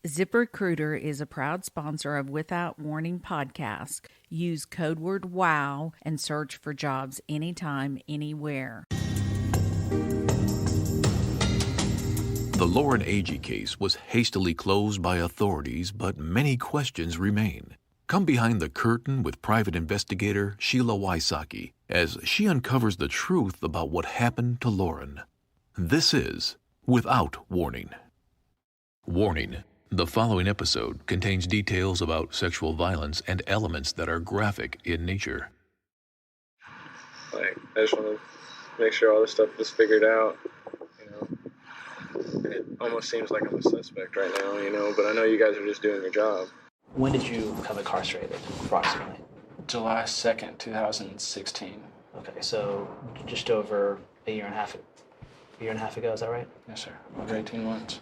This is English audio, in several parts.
ZipRecruiter is a proud sponsor of Without Warning podcast. Use code word WOW and search for jobs anytime, anywhere. The Lauren Agee case was hastily closed by authorities, but many questions remain. Come behind the curtain with private investigator Sheila Wysocki as she uncovers the truth about what happened to Lauren. This is Without Warning. Warning. The following episode contains details about sexual violence and elements that are graphic in nature. I just want to make sure all this stuff is figured out, It almost seems like I'm a suspect right now, but I know you guys are just doing your job. When did you become incarcerated, approximately? July 2nd, 2016. Okay, so just over a year and a half ago, is that right? Yes, sir. Over 18 months.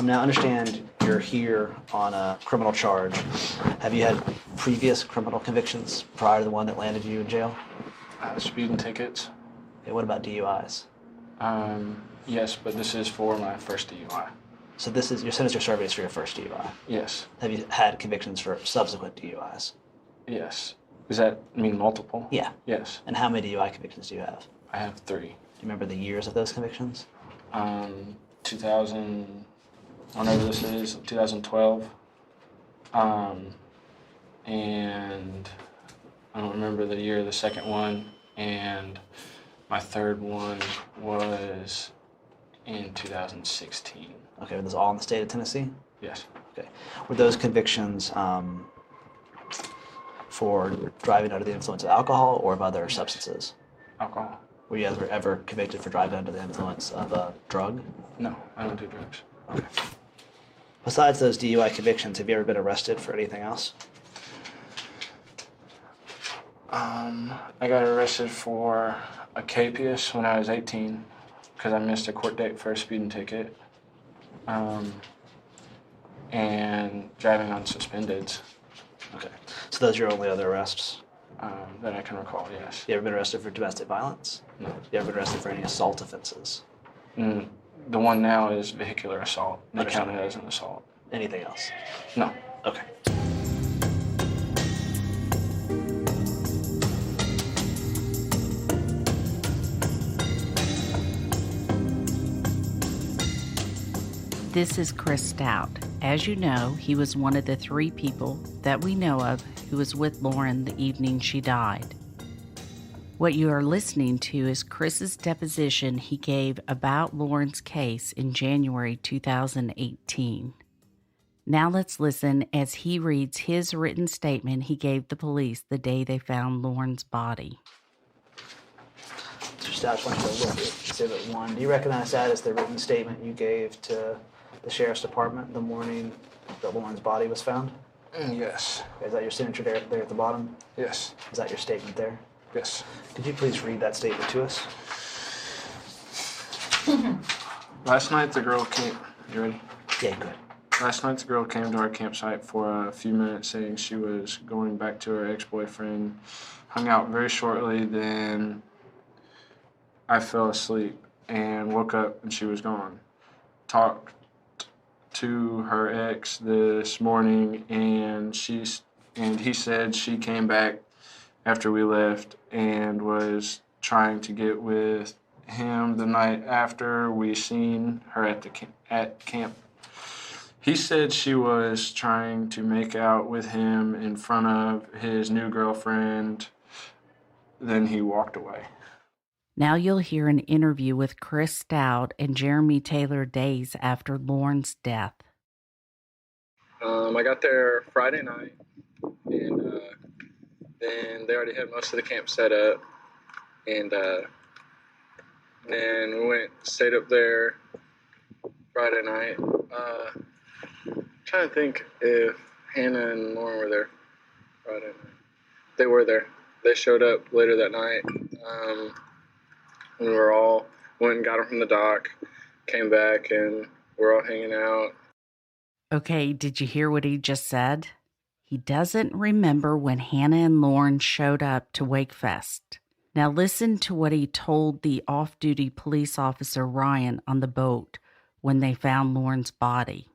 Now, I understand you're here on a criminal charge. Have you had previous criminal convictions prior to the one that landed you in jail? Speeding tickets. Okay, what about DUIs? Yes, but this is for my first DUI. So this is your sentence you're serving is for your first DUI? Yes. Have you had convictions for subsequent DUIs? Yes. Does that mean multiple? Yeah. Yes. And how many DUI convictions do you have? I have 3. Do you remember the years of those convictions? 2000, whenever this is, 2012. And I don't remember the year of the second one. And my third one was in 2016. Okay, were those all in the state of Tennessee? Yes. Okay. Were those convictions for driving under the influence of alcohol or of other substances? Alcohol. Were you ever convicted for driving under the influence of a drug? No, I don't do drugs. Okay. Besides those DUI convictions, have you ever been arrested for anything else? I got arrested for a capious when I was 18 because I missed a court date for a speeding ticket. And driving on suspendeds. Okay. So those are your only other arrests? That I can recall, yes. You ever been arrested for domestic violence? No. You ever been arrested for any assault offenses? The one now is vehicular assault. They Okay. count it as an assault. Anything else? No. Okay. This is Chris Stout. As you know, he was one of the 3 people that we know of who was with Lauren the evening she died. What you are listening to is Chris's deposition he gave about Lauren's case in January 2018. Now let's listen as he reads his written statement he gave the police the day they found Lauren's body. Mr. Stout, I just want you to look at Exhibit 1. Do you recognize that as the written statement you gave to the Sheriff's Department the morning that Lauren's body was found? Yes. Is that your signature there at the bottom? Yes. Is that your statement there? Yes. Could you please read that statement to us? Last night the girl came... You ready? Yeah, good. Last night the girl came to our campsite for a few minutes saying she was going back to her ex-boyfriend. Hung out very shortly, then I fell asleep and woke up and she was gone. Talked to her ex this morning and he said she came back after we left and was trying to get with him the night after we seen her at camp. He said she was trying to make out with him in front of his new girlfriend. Then he walked away. Now you'll hear an interview with Chris Stout and Jeremy Taylor days after Lauren's death. I got there Friday night, and then they already had most of the camp set up, and then we stayed up there Friday night. Trying to think if Hannah and Lauren were there Friday night. They were there. They showed up later that night. We were all went and got them from the dock, came back, and we're all hanging out. Okay, did you hear what he just said? He doesn't remember when Hannah and Lauren showed up to Wakefest. Now listen to what he told the off-duty police officer Ryan on the boat when they found Lauren's body.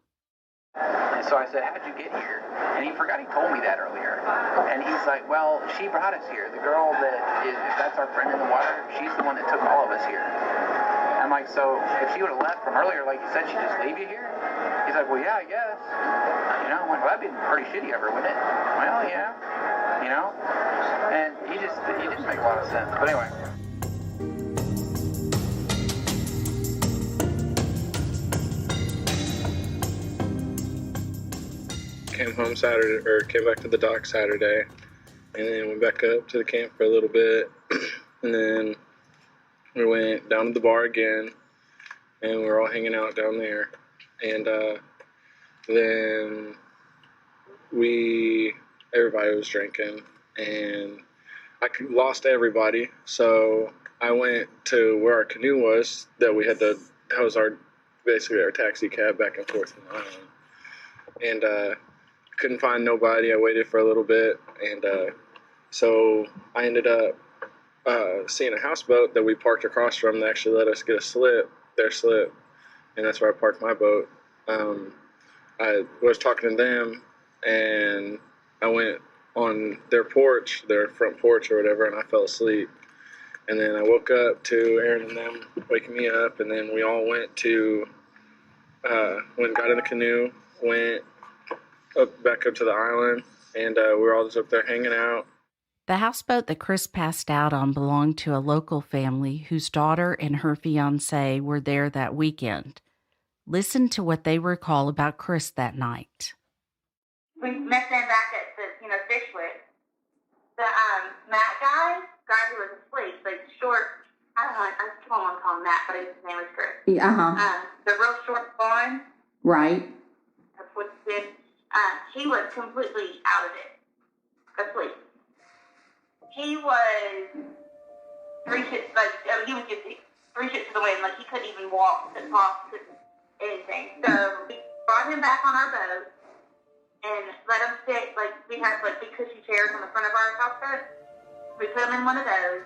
So I said, how'd you get here? And he forgot he told me that earlier. And he's like, well, she brought us here. The girl that's our friend in the water, she's the one that took all of us here. I'm like, so if she would have left from earlier, like you said, she'd just leave you here? He's like, well, yeah, I guess. I'm like, well, that'd be pretty shitty of her, wouldn't it? Well, yeah. And he didn't make a lot of sense. But anyway. Came home Saturday, or came back to the dock Saturday, and then went back up to the camp for a little bit, and then we went down to the bar again, and we were all hanging out down there, and then everybody was drinking, and I lost everybody, so I went to where our canoe was, that was basically our taxi cab back and forth from the island, and couldn't find nobody. I waited for a little bit, and so I ended up seeing a houseboat that we parked across from that actually let us get their slip, and that's where I parked my boat. I was talking to them, and I went on their front porch or whatever, and I fell asleep. And then I woke up to Aaron and them waking me up, and then we all got in the canoe, went back up to the island, and we were all just up there hanging out. The houseboat that Chris passed out on belonged to a local family whose daughter and her fiancé were there that weekend. Listen to what they recall about Chris that night. We met them back at the, Fishwick. The Matt guy who was asleep, short, I don't know, I just don't want to call him Matt, but his name was Chris. The real short one. Right. That's what he did. He was completely out of it, asleep. He was three shits, he was just 3 shits to the wind, he couldn't even walk, couldn't talk, couldn't anything. So we brought him back on our boat and let him sit, we had big cushy chairs on the front of our houseboat. We put him in one of those,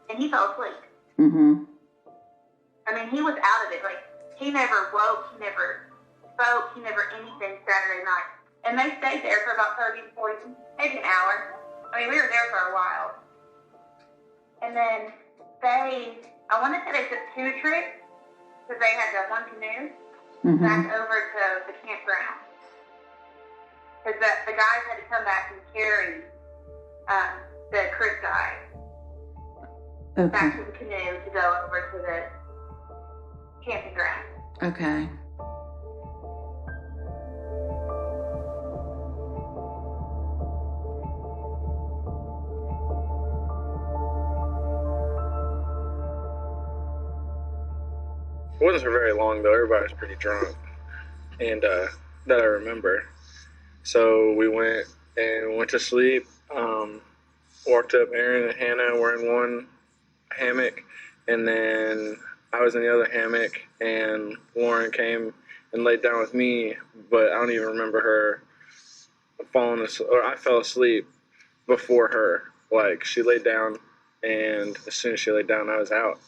and he fell asleep. Mm-hmm. I mean, he was out of it. He never woke, he never spoke, he never anything Saturday night. And they stayed there for about 30 to 40, maybe an hour. I mean, we were there for a while. And then I want to say they took 2 trips, because they had that one canoe, back over to the campground. Because the guys had to come back and carry the Chris guy back to the canoe to go over to the camping ground. Okay. It wasn't for very long, though. Everybody was pretty drunk, and that I remember. So we went to sleep, walked up. Aaron and Hannah were in one hammock, and then I was in the other hammock, and Lauren came and laid down with me, but I don't even remember her falling asleep, or I fell asleep before her. She laid down, and as soon as she laid down, I was out.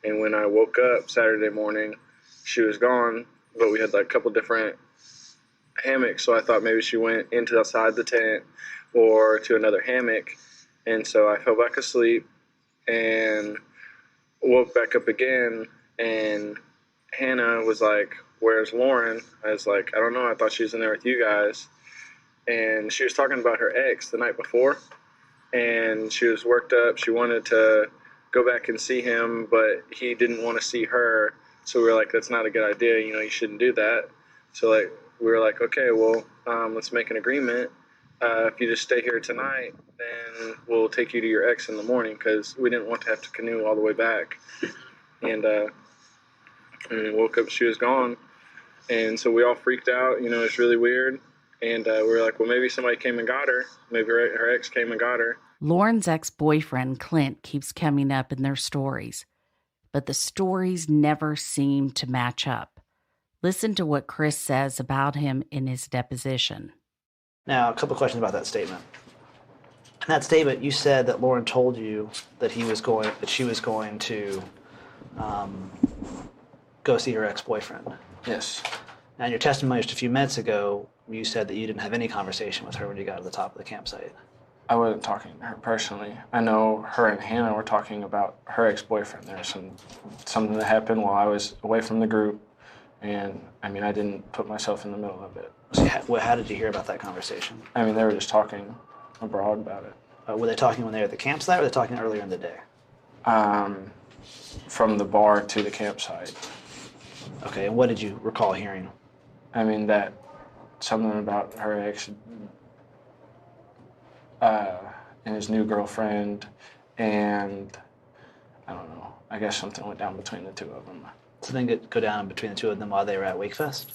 And when I woke up Saturday morning, she was gone, but we had a couple different hammocks, so I thought maybe she went inside the tent or to another hammock. And so I fell back asleep and woke back up again, and Hannah was like, "Where's Lauren?" I was like, "I don't know, I thought she was in there with you guys." And she was talking about her ex the night before, and she was worked up. She wanted to go back and see him, but he didn't want to see her. So we were like, that's not a good idea. You shouldn't do that. So we were like, okay, well, let's make an agreement. If you just stay here tonight, then we'll take you to your ex in the morning, because we didn't want to have to canoe all the way back. And we woke up, she was gone. And so we all freaked out. It's really weird. And we were like, well, maybe somebody came and got her. Maybe her ex came and got her. Lauren's ex-boyfriend, Clint, keeps coming up in their stories, but the stories never seem to match up. Listen to what Chris says about him in his deposition. Now, a couple of questions about that statement. In that statement, you said that Lauren told you that she was going to go see her ex-boyfriend. Yes. Now, in your testimony just a few minutes ago, you said that you didn't have any conversation with her when you got to the top of the campsite. I wasn't talking to her personally. I know her and Hannah were talking about her ex-boyfriend. There was something that happened while I was away from the group, and I mean, I didn't put myself in the middle of it. So how did you hear about that conversation? I mean, they were just talking abroad about it. Were they talking when they were at the campsite, or were they talking earlier in the day? From the bar to the campsite. Okay, and what did you recall hearing? I mean, that something about her ex and his new girlfriend, and I don't know. I guess something went down between the two of them. Something did go down between the two of them while they were at Wakefest?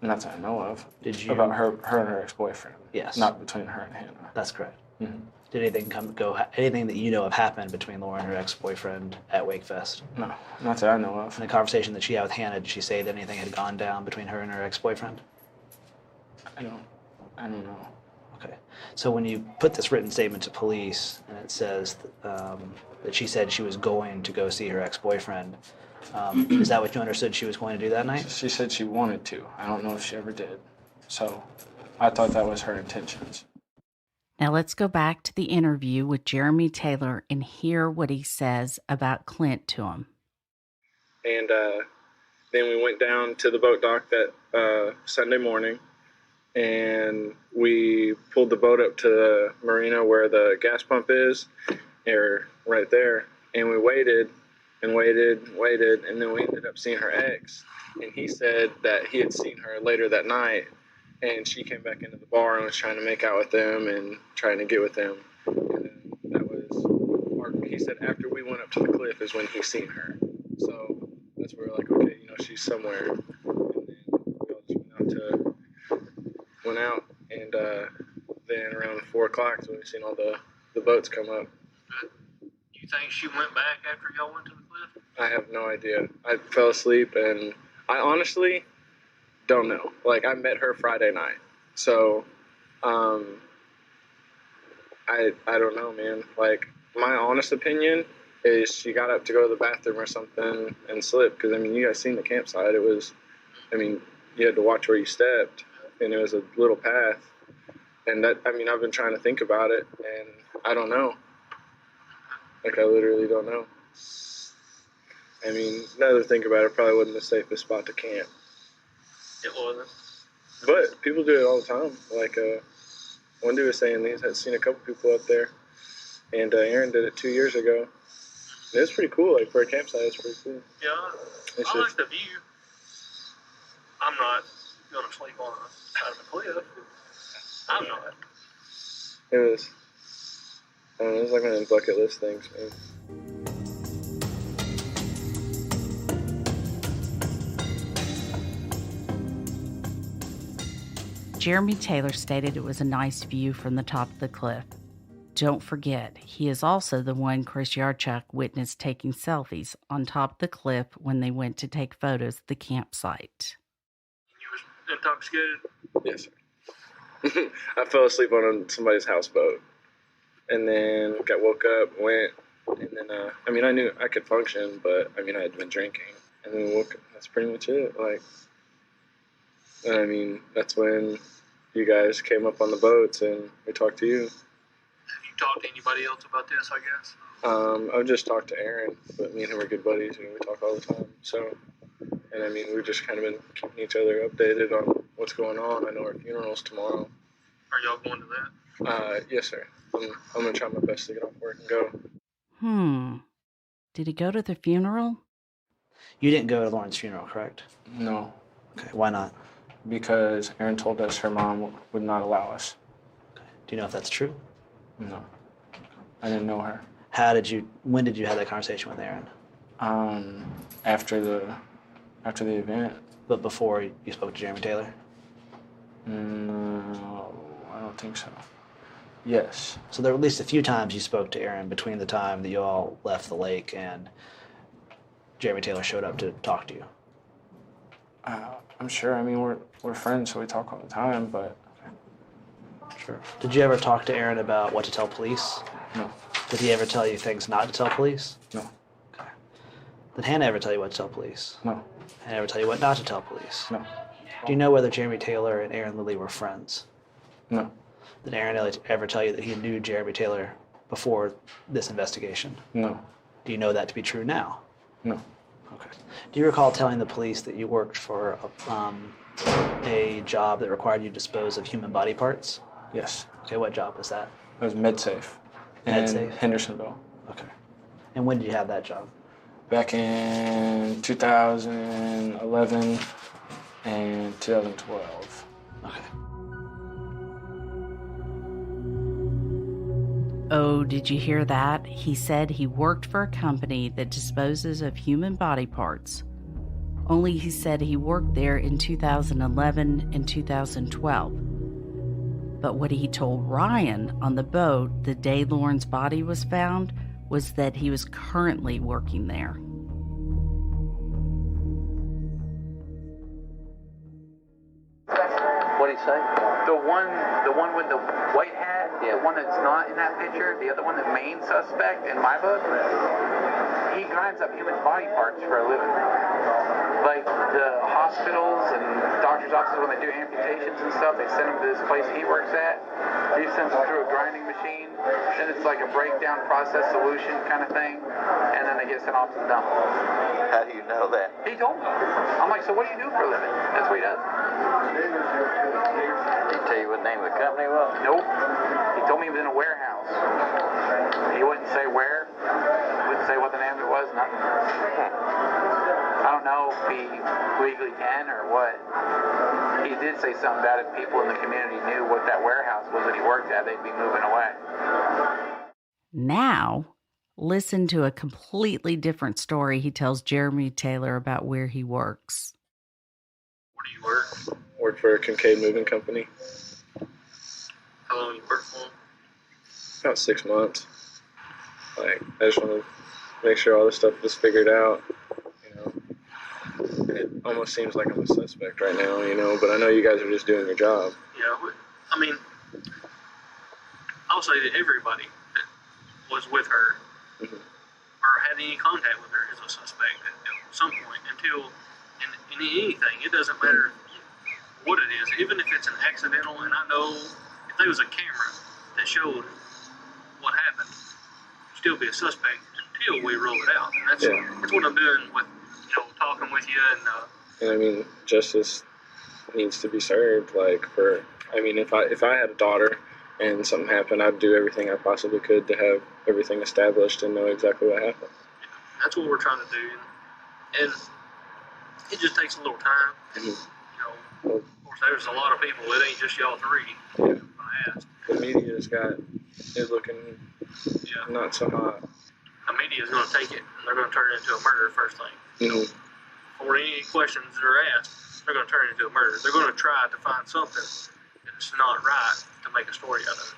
Not that I know of. Did you? About her and her ex-boyfriend. Yes. Not between her and Hannah. That's correct. Mm-hmm. Did anything that you know of happen between Laura and her ex-boyfriend at Wakefest? No, not that I know of. In the conversation that she had with Hannah, did she say that anything had gone down between her and her ex-boyfriend? I don't know. Okay. So when you put this written statement to police, and it says that she said she was going to go see her ex-boyfriend, is that what you understood she was going to do that night? She said she wanted to. I don't know if she ever did. So I thought that was her intentions. Now let's go back to the interview with Jeremy Taylor and hear what he says about Clint to him. And then we went down to the boat dock that Sunday morning, and we pulled the boat up to the marina where the gas pump is, or right there, and we waited and waited and waited, and then we ended up seeing her ex, and he said that he had seen her later that night, and she came back into the bar and was trying to make out with him and trying to get with him. And then he said after we went up to the cliff is when he seen her. So that's where we're like, okay, she's somewhere. And then we all just went out, and then around 4 o'clock is when we seen all the boats come up. Do you think she went back after y'all went to the cliff? I have no idea. I fell asleep, and I honestly don't know. Like, I met her Friday night, so I don't know, man. Like, my honest opinion is she got up to go to the bathroom or something and slipped, because, I mean, you guys seen the campsite. It was, I mean, you had to watch where you stepped, and it was a little path, and that, I mean, I've been trying to think about it, and I don't know. Like, I literally don't know. I mean, now that I think about it, probably wasn't the safest spot to camp. It wasn't. But people do it all the time. Like, one dude was saying he had seen a couple people up there, and Aaron did it 2 years ago. And it was pretty cool. Like, for a campsite, it's pretty cool. Yeah, I like the view. I'm not going to sleep on the side of a cliff. I'm not. It was, I don't know, it was like one of them bucket list things, man. Jeremy Taylor stated it was a nice view from the top of the cliff. Don't forget, he is also the one Chris Yarchuk witnessed taking selfies on top of the cliff when they went to take photos of the campsite. You was intoxicated? Yes, sir. I fell asleep on somebody's houseboat, and then got woke up, went, and then, I mean, I knew I could function, but, I mean, I had been drinking, and then woke up. That's pretty much it. Like, and I mean, that's when you guys came up on the boats, and we talked to you. Have you talked to anybody else about this, I guess? I've just talked to Aaron, but me and him are good buddies, and we talk all the time, so, and I mean, we've just kind of been keeping each other updated on what's going on. I know our funeral's tomorrow. Are y'all going to that? Yes, sir. I'm going to try my best to get off work and go. Did he go to the funeral? You didn't go to Lauren's funeral, correct? No. Okay, why not? Because Erin told us her mom would not allow us. Okay. Do you know if that's true? No. I didn't know her. When did you have that conversation with Aaron? After the event. But before you spoke to Jeremy Taylor? No, I don't think so. Yes. So there were at least a few times you spoke to Aaron between the time that you all left the lake and Jeremy Taylor showed up to talk to you. I'm sure. I mean, we're friends, so we talk all the time, but... Sure. Did you ever talk to Aaron about what to tell police? No. Did he ever tell you things not to tell police? No. Okay. Did Hannah ever tell you what to tell police? No. Hannah ever tell you what not to tell police? No. Do you know whether Jeremy Taylor and Aaron Lilly were friends? No. Did Aaron Lilly ever tell you that he knew Jeremy Taylor before this investigation? No. Do you know that to be true now? No. Okay. Do you recall telling the police that you worked for a job that required you to dispose of human body parts? Yes. Okay, what job was that? It was MedSafe in MedSafe? Hendersonville. Okay. And when did you have that job? Back in 2011 and 2012. Okay. Oh, did you hear that? He said he worked for a company that disposes of human body parts. Only he said he worked there in 2011 and 2012. But what he told Ryan on the boat the day Lauren's body was found was that he was currently working there. What did he say? The one with the white hat, the one that's not in that picture, the other one, the main suspect in my book, he grinds up human body parts for a living. Like the hospitals and doctors' offices, when they do amputations and stuff, they send them to this place he works at. He sends them through a grinding machine, and it's like a breakdown process solution kind of thing, and then they get sent off to the dump. How do you know that? He told me. I'm like, so what do you do for a living? That's what he does. Did he tell you what the name of the company was? Nope. He told me he was in a warehouse. He wouldn't say where, wouldn't say what the name of it was, nothing. I don't know if he legally can or what. He did say something about if people in the community knew what that warehouse was that he worked at, they'd be moving away. Now, listen to a completely different story he tells Jeremy Taylor about where he works. Where do you work? Work for a Kincaid Moving Company. How long you work for them? About 6 months. Like, I just want to make sure all this stuff is figured out. It almost seems like I'm a suspect right now, but I know you guys are just doing your job. Yeah, I mean, I'll say that everybody that was with her or had any contact with her is a suspect at some point until, in anything, it doesn't matter what it is, even if it's an accidental, and I know if there was a camera that showed what happened, you'd still be a suspect until we rule it out. And that's what I'm doing with, talking with you and I mean, justice needs to be served. If I had a daughter and something happened, I'd do everything I possibly could to have everything established and know exactly what happened. That's what we're trying to do, and it just takes a little time. And, of course, there's a lot of people. It ain't just y'all three. Yeah. I asked. The media is looking not so hot. The media is going to take it and they're going to turn it into a murder first thing. Before any questions that are asked, they're going to turn it into a murder. They're going to try to find something that's not right to make a story out of it.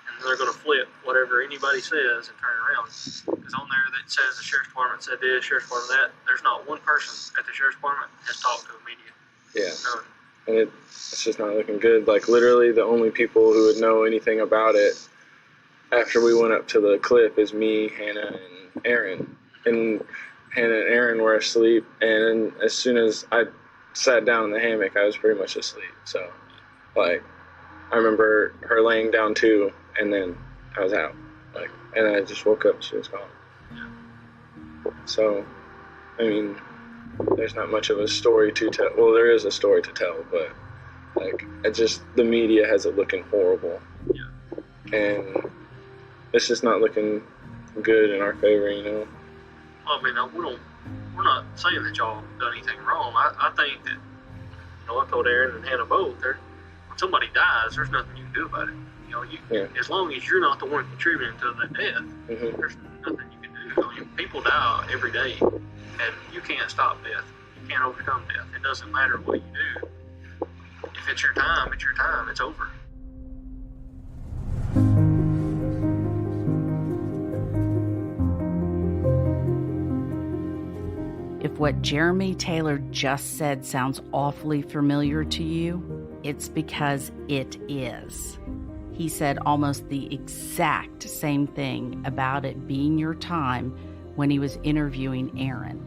And they're going to flip whatever anybody says and turn it around. Because on there that says the Sheriff's Department said this, Sheriff's Department that, there's not one person at the Sheriff's Department has talked to the media. Yeah. None. And it's just not looking good. Like, literally, the only people who would know anything about it after we went up to the cliff is me, Hannah, and Aaron. And Hannah and Aaron were asleep, and as soon as I sat down in the hammock, I was pretty much asleep. So, I remember her laying down too, and then I was out. And I just woke up, she was gone. So, I mean, there's not much of a story to tell. Well, there is a story to tell, but, the media has it looking horrible. Yeah. And it's just not looking good in our favor, Well, I mean, we're not saying that y'all done anything wrong. I think that, I told Aaron and Hannah both, when somebody dies, there's nothing you can do about it. As long as you're not the one contributing to the death, there's nothing you can do. People die every day, and you can't stop death. You can't overcome death. It doesn't matter what you do. If it's your time, it's your time. It's over. If what Jeremy Taylor just said sounds awfully familiar to you, it's because it is. He said almost the exact same thing about it being your time when he was interviewing Aaron.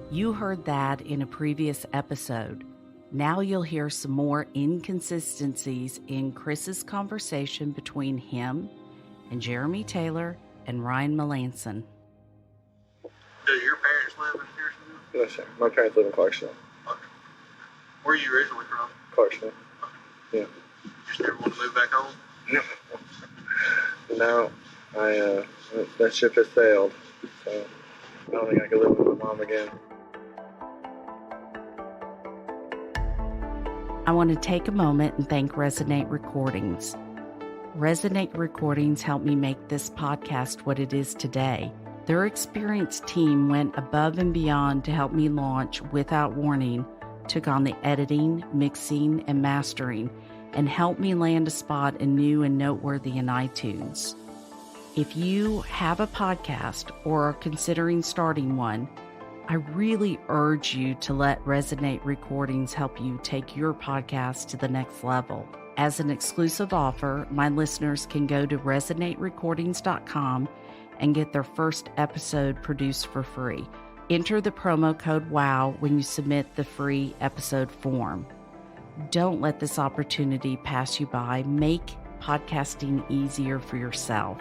You heard that in a previous episode. Now you'll hear some more inconsistencies in Chris's conversation between him and Jeremy Taylor and Ryan Melanson. Do your parents live in Harrisonville? No, sir. My parents live in Clarksville. Where are you originally from? Clarksville. Yeah. Just never want to move back home? No. That ship has sailed. So I don't think I can live with my mom again. I want to take a moment and thank Resonate Recordings. Resonate Recordings helped me make this podcast what it is today. Their experienced team went above and beyond to help me launch without warning, took on the editing, mixing, and mastering, and helped me land a spot in new and noteworthy in iTunes. If you have a podcast or are considering starting one, I really urge you to let Resonate Recordings help you take your podcast to the next level. As an exclusive offer, my listeners can go to resonaterecordings.com and get their first episode produced for free. Enter the promo code WOW when you submit the free episode form. Don't let this opportunity pass you by. Make podcasting easier for yourself.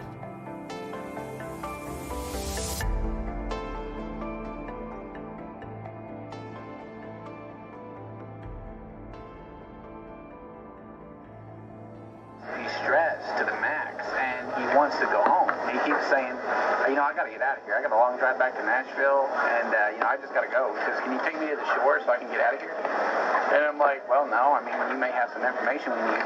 I got to get out of here. I got a long drive back to Nashville, and, I just got to go. He says, can you take me to the shore so I can get out of here? And I'm like, well, no. I mean, you may have some information we need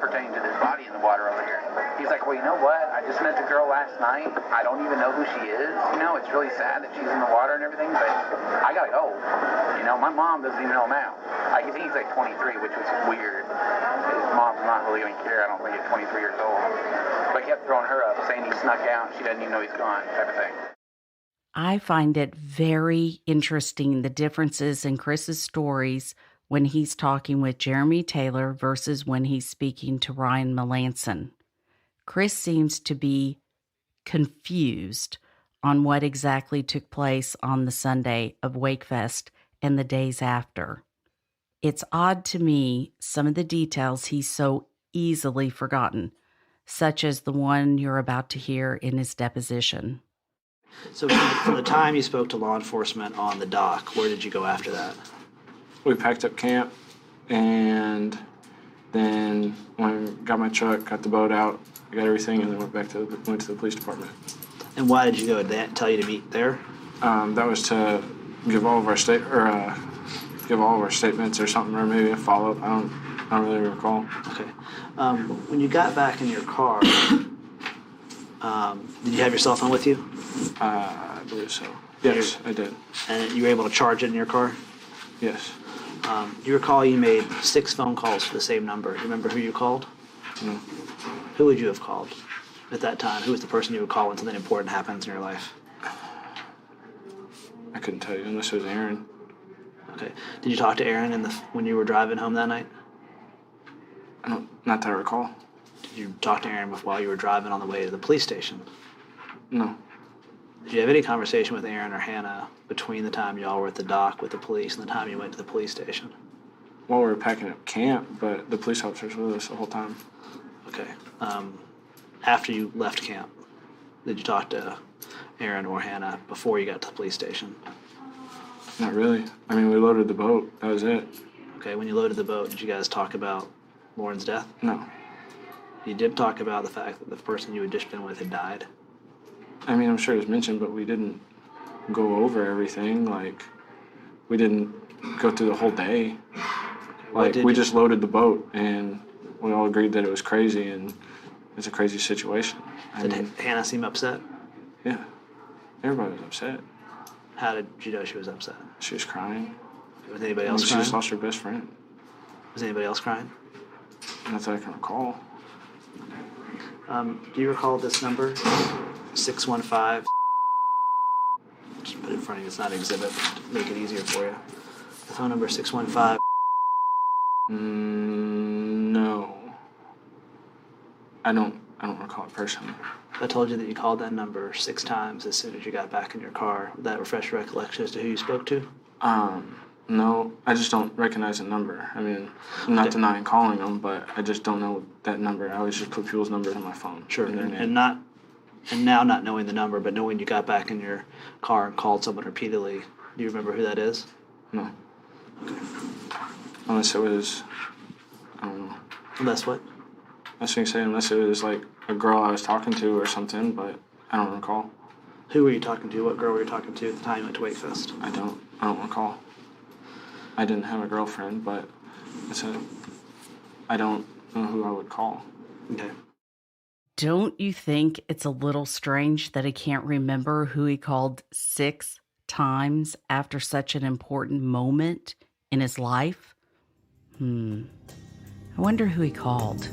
pertaining to this body in the water over here. He's like, well, you know what? I just met the girl last night. I don't even know who she is. It's really sad that she's in the water and everything, but I got to go. My mom doesn't even know now. I think he's like 23, which was weird. His mom's not really going to care, I don't think, at 23 years old. But he kept throwing her up, saying he snuck out, she doesn't even know he's gone, type of thing. I find it very interesting, the differences in Chris's stories when he's talking with Jeremy Taylor versus when he's speaking to Ryan Melanson. Chris seems to be confused on what exactly took place on the Sunday of Wakefest and the days after. It's odd to me some of the details he's so easily forgotten, such as the one you're about to hear in his deposition. So from the time you spoke to law enforcement on the dock, where did you go after that? We packed up camp, and then when I got my truck, got the boat out, got everything, and then went to the police department. And why did you go? Did they tell you to meet there? That was to give all of our statements or something, or maybe a follow-up. I don't really recall. Okay. When you got back in your car, did you have your cell phone with you? I believe so. Yes, I did. And you were able to charge it in your car? Yes. You recall you made 6 phone calls for the same number. Do you remember who you called? No. Who would you have called at that time? Who was the person you would call when something important happens in your life? I couldn't tell you unless it was Aaron. Okay. Did you talk to Aaron when you were driving home that night? Not that I recall. Did you talk to Aaron while you were driving on the way to the police station? No. Did you have any conversation with Aaron or Hannah between the time y'all were at the dock with the police and the time you went to the police station? Well, we were packing up camp, but the police officers were with us the whole time. Okay. After you left camp, did you talk to Aaron or Hannah before you got to the police station? Not really. I mean, we loaded the boat. That was it. Okay, when you loaded the boat, did you guys talk about Lauren's death? No. You did talk about the fact that the person you had just been with had died? I mean, I'm sure it was mentioned, but we didn't go over everything. Like, we didn't go through the whole day. Like, we just loaded the boat, and we all agreed that it was crazy, and it's a crazy situation. Did Hannah seem upset? Yeah. Everybody was upset. How did you know she was upset? She was crying. Was anybody else crying? She just lost her best friend. Was anybody else crying? Not that I can recall. Do you recall this number? 615. Just put it in front of you. It's not an exhibit. To make it easier for you. The phone number 615. No. I don't recall it personally. I told you that you called that number 6 times as soon as you got back in your car. Would that refresh your recollection as to who you spoke to? No, I just don't recognize the number. I mean, I'm not denying calling them, but I just don't know that number. I always just put people's numbers on my phone. Sure, and their name. and now not knowing the number, but knowing you got back in your car and called someone repeatedly, do you remember who that is? No. Unless it was, I don't know. Unless what? I was going to say unless it was like a girl I was talking to or something, but I don't recall. Who were you talking to? What girl were you talking to at the time you went to Wakefest? I don't recall. I didn't have a girlfriend, but I don't know who I would call. Okay. Don't you think it's a little strange that he can't remember who he called 6 times after such an important moment in his life? I wonder who he called.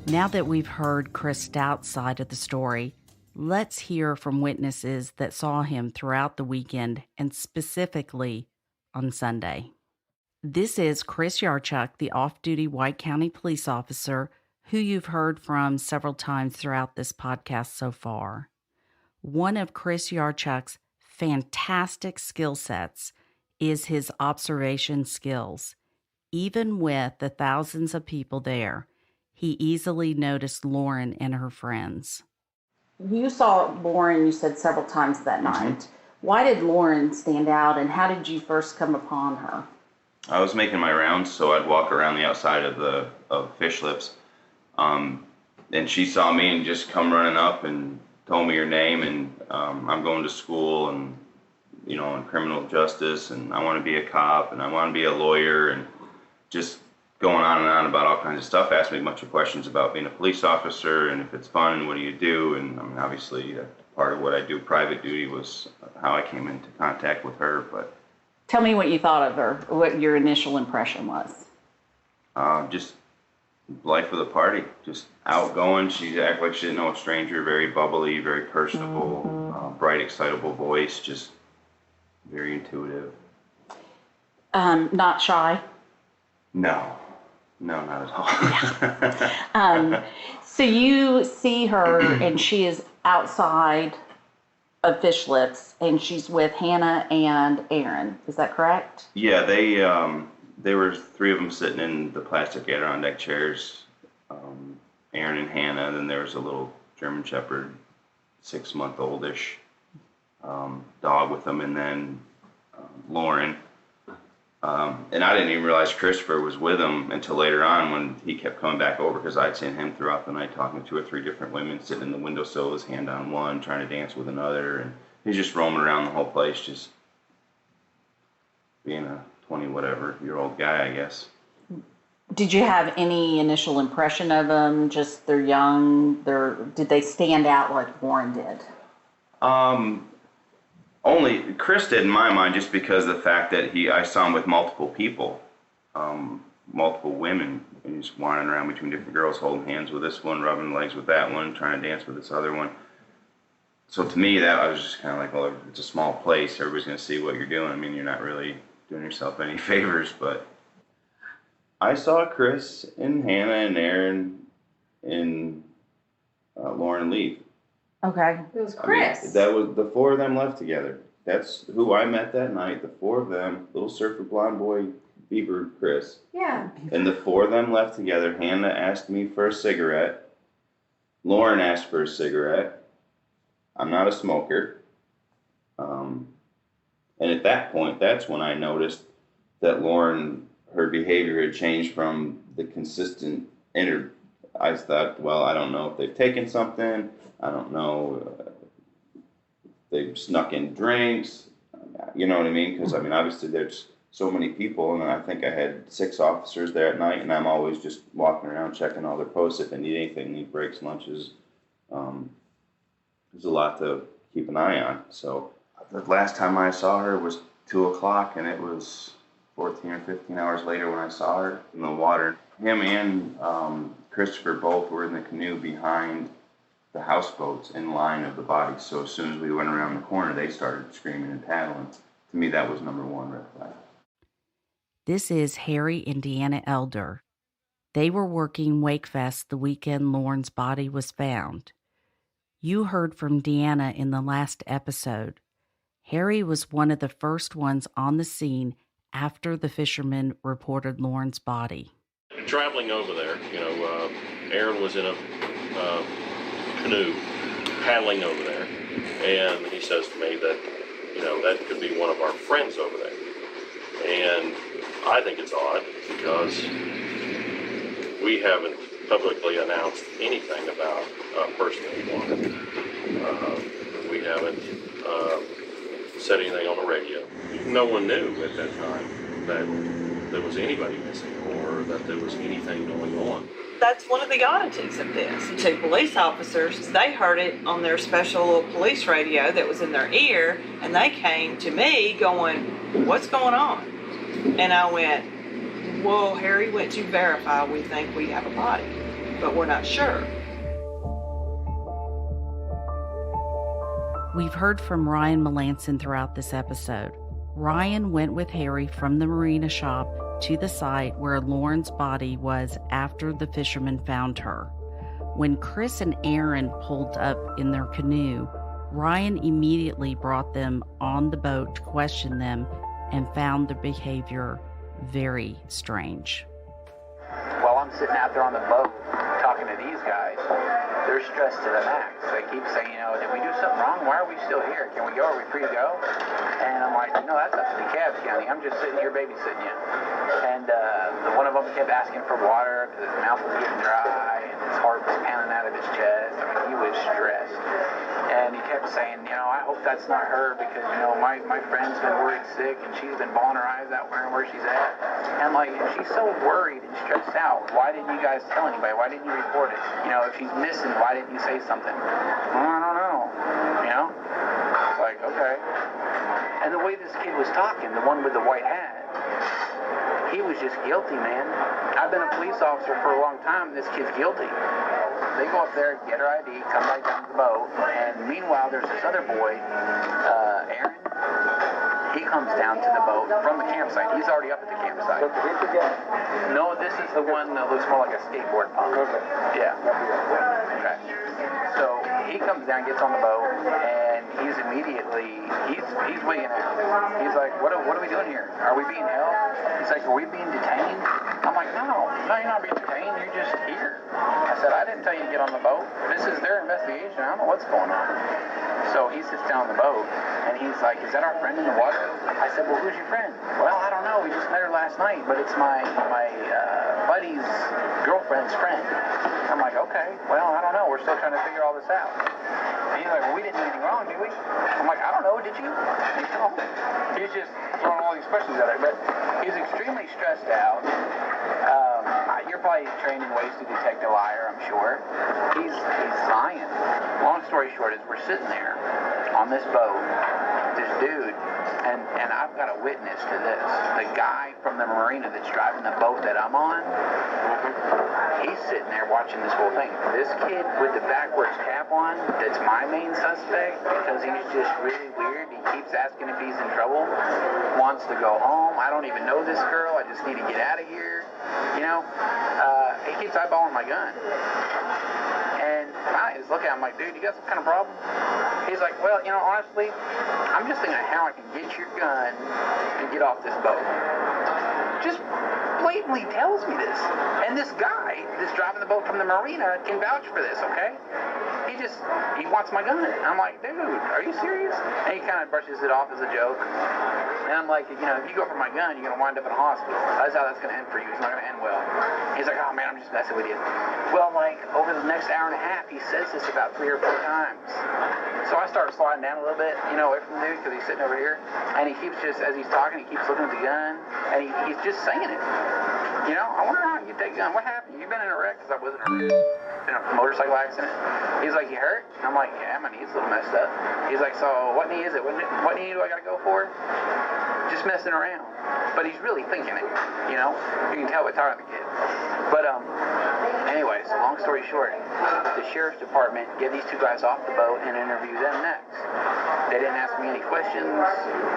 Now that we've heard Chris Stout's side of the story, let's hear from witnesses that saw him throughout the weekend and specifically on Sunday. This is Chris Yarchuk, the off-duty White County police officer who you've heard from several times throughout this podcast so far. One of Chris Yarchuk's fantastic skill sets is his observation skills. Even with the thousands of people there, he easily noticed Lauren and her friends. You saw Lauren, you said, several times that night. Why did Lauren stand out, and how did you first come upon her? I was making my rounds, so I'd walk around the outside of Fish Lips. And she saw me and just come running up and told me her name, and I'm going to school and, you know, in criminal justice, and I want to be a cop, and I want to be a lawyer, and just going on and on about all kinds of stuff. Asked me a bunch of questions about being a police officer and if it's fun and what do you do. And I mean, obviously, part of what I do, private duty, was how I came into contact with her. But Tell me what you thought of her, what your initial impression was. Just life of the party, just outgoing. She acted like she didn't know a stranger, very bubbly, very personable, bright, excitable voice, just very intuitive. Not shy? No, not at all. So you see her, and she is outside of Fish Lips, and she's with Hannah and Aaron. Is that correct? Yeah, they were 3 of them sitting in the plastic Adirondack chairs. Aaron and Hannah, and then there was a little German Shepherd, 6-month-oldish dog with them, and then Lauren. And I didn't even realize Christopher was with him until later on when he kept coming back over, because I'd seen him throughout the night talking to 2 or 3 different women, sitting in the windowsill, his hand on one, trying to dance with another, and he's just roaming around the whole place, just being a 20-whatever-year-old guy, I guess. Did you have any initial impression of them? Just they're young. Did they stand out like Lauren did? Only Chris did in my mind, just because of the fact that I saw him with multiple people, multiple women, and he's wandering around between different girls, holding hands with this one, rubbing legs with that one, trying to dance with this other one. So to me, that I was just kind of like, well, it's a small place. Everybody's going to see what you're doing. I mean, you're not really doing yourself any favors. But I saw Chris and Hannah and Aaron and Lauren leave. Okay. It was Chris. I mean, that was the 4 of them left together. That's who I met that night. The 4 of them, little surfer blonde boy, Bieber, Chris. Yeah. And the 4 of them left together. Hannah asked me for a cigarette. Lauren asked for a cigarette. I'm not a smoker. And at that point, that's when I noticed that Lauren, her behavior had changed from the consistent I thought, well, I don't know if they've taken something. I don't know. They've snuck in drinks. You know what I mean? Because, I mean, obviously there's so many people, and I think I had 6 officers there at night, and I'm always just walking around checking all their posts if they need anything, need breaks, lunches. There's a lot to keep an eye on. So the last time I saw her was 2 o'clock, and it was 14 or 15 hours later when I saw her in the water. Him and Christopher both were in the canoe behind the houseboats in line of the bodies. So as soon as we went around the corner, they started screaming and paddling. To me, that was number 1 red flag. This is Harry and Deanna Elder. They were working Wakefest the weekend Lauren's body was found. You heard from Deanna in the last episode. Harry was one of the first ones on the scene after the fishermen reported Lauren's body. Traveling over there, Aaron was in a canoe paddling over there, and he says to me that, that could be one of our friends over there. And I think it's odd because we haven't publicly announced anything about a person in water. We haven't said anything on the radio. No one knew at that time that there was anybody missing or that there was anything going on. That's one of the oddities of this. The two police officers, they heard it on their special police radio that was in their ear, and they came to me going, "What's going on?" And I went, "Well, Harry went to verify. We think we have a body, but we're not sure." We've heard from Ryan Melanson throughout this episode. Ryan went with Harry from the marina shop to the site where Lauren's body was after the fishermen found her. When Chris and Aaron pulled up in their canoe, Ryan immediately brought them on the boat to question them and found their behavior very strange. While I'm sitting out there on the boat talking to these guys, they're stressed to the max. They keep saying, did we do something wrong? Why are we still here? Can we go? Are we free to go? And I'm like, no, that's up to DeKalb County. I'm just sitting here babysitting you. And one of them kept asking for water because his mouth was getting dry and his heart was pounding out of his chest. I mean, he was stressed. And he kept saying, I hope that's not her because, my friend's been worried sick and she's been bawling her eyes out wondering where she's at. And I'm like, if she's so worried and stressed out, why didn't you guys tell anybody? Why didn't you report it? If she's missing, why didn't you say something? Well, I don't know. It's like, okay. And the way this kid was talking, the one with the white hat, he was just guilty, man. I've been a police officer for a long time, and this kid's guilty. They go up there, get her ID, come back down to the boat, and meanwhile, there's this other boy, Aaron. He comes down to the boat from the campsite. He's already up at the campsite. No, this is the one that looks more like a skateboard pump. Yeah. Okay. So he comes down, gets on the boat, and he's wigging out. He's like, what are we doing here? Are we being held? He's like, are we being detained? I'm like, no, you're not being detained. You're just here. I said, I didn't tell you to get on the boat. This is their investigation. I don't know what's going on. So he sits down on the boat, and he's like, is that our friend in the water? I said, well, who's your friend? Well, I don't know. We just met her last night, but it's my buddy's girlfriend's friend. I'm like, okay, well, I don't know. We're still trying to figure all this out. And he's like, well, we didn't do anything wrong, did we? I'm like, I don't know. Did you? He's just throwing all these questions at her, but he's extremely stressed out. You're probably trained in ways to detect a liar, I'm sure. He's lying. Long story short is we're sitting there on this boat, this dude, and I've got a witness to this. The guy from the marina that's driving the boat that I'm on, he's sitting there watching this whole thing. This kid with the backwards cap on, that's my main suspect because he's just really weird. He keeps asking if he's in trouble, wants to go home. I don't even know this girl. I just need to get out of here. He keeps eyeballing my gun. And I just look at him like, dude, you got some kind of problem? He's like, well, honestly, I'm just thinking of how I can get your gun and get off this boat. Just blatantly tells me this. And this guy that's driving the boat from the marina can vouch for this, okay? He wants my gun. I'm like, dude, are you serious? And he kind of brushes it off as a joke. And I'm like, if you go for my gun, you're going to wind up in a hospital. That's how that's going to end for you. It's not going to end well. He's like, oh, man, I'm just messing with you. Well, over the next hour and a half, he says this about 3 or 4 times. So I start sliding down a little bit, away from the dude because he's sitting over here. And he keeps as he's talking, he keeps looking at the gun. And he's just saying it. I wonder how you get that gun. What happened? You been in a wreck? Because I wasn't in a wreck. In a motorcycle accident. He's like, you hurt? And I'm like, yeah, my knee's a little messed up. He's like, so what knee is it? What knee do I got to go for? Just messing around. But he's really thinking it, You can tell by talking to the kid. But, anyway, so long story short, the sheriff's department get these 2 guys off the boat and interview them next. They didn't ask me any questions.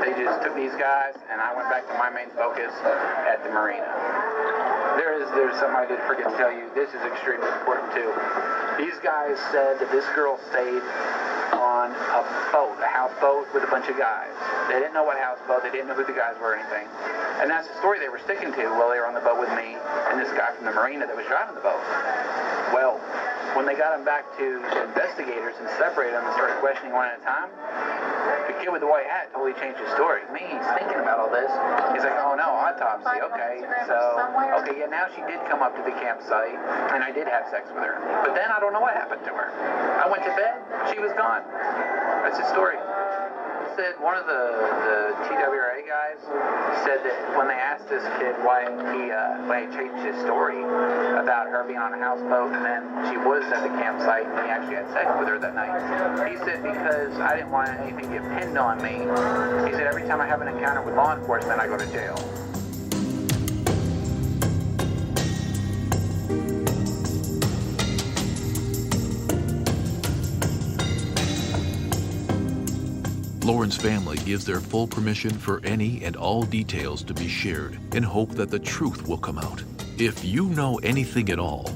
They just took these guys, and I went back to my main focus at the marina. There's something I did forget to tell you. This is extremely important, too. These guys said that this girl stayed on a boat, a houseboat with a bunch of guys. They didn't know what houseboat, they didn't know who the guys were or anything. And that's the story they were sticking to while they were on the boat with me and this guy from the marina that was driving the boat. Well, when they got him back to the investigators and separated them and started questioning one at a time, the kid with the white hat totally changed his story. Me, he's thinking about all this. He's like, oh no, autopsy, okay. Yeah, now she did come up to the campsite, and I did have sex with her. But then I don't know what happened to her. I went to bed, she was gone. That's his story. Said one of the TWRA guys said that when they asked this kid why he changed his story about her being on a houseboat and then she was at the campsite and he actually had sex with her that night, he said because I didn't want anything to get pinned on me. He said every time I have an encounter with law enforcement, I go to jail. Lauren's family gives their full permission for any and all details to be shared in hope that the truth will come out. If you know anything at all,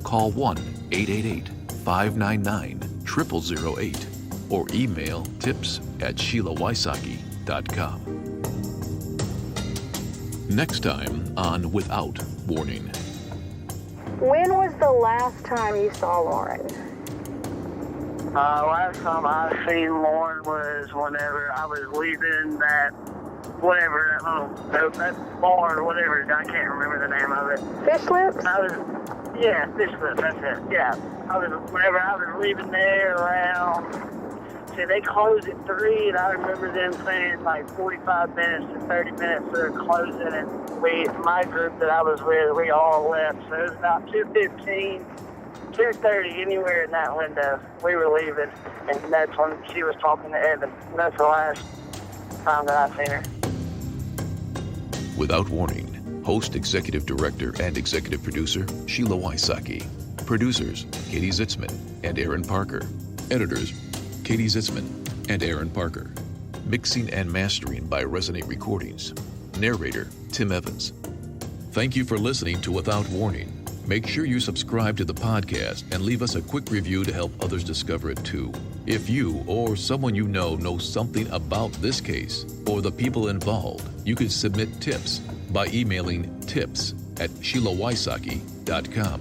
call 1-888-599-0008 or email tips@SheilaWysocki.com. Next time on Without Warning. When was the last time you saw Lauren? Last time I seen Lauren was whenever I was leaving that bar or whatever. I can't remember the name of it. Fish Lips? Fish Lips, that's it. Yeah. Whenever I was leaving there around, they closed at 3, and I remember them saying like 45 minutes to 30 minutes they're closing, and my group that I was with, we all left. So it was about 2:15. 2:30, anywhere in that window, we were leaving, and that's when she was talking to Evan. And that's the last time that I seen her. Without Warning. Host, Executive Director, and Executive Producer, Sheila Wysocki. Producers, Katie Zitzman and Aaron Parker. Editors, Katie Zitzman and Aaron Parker. Mixing and mastering by Resonate Recordings. Narrator, Tim Evans. Thank you for listening to Without Warning. Make sure you subscribe to the podcast and leave us a quick review to help others discover it too. If you or someone you know knows something about this case or the people involved, you can submit tips by emailing tips@SheilaWysocki.com.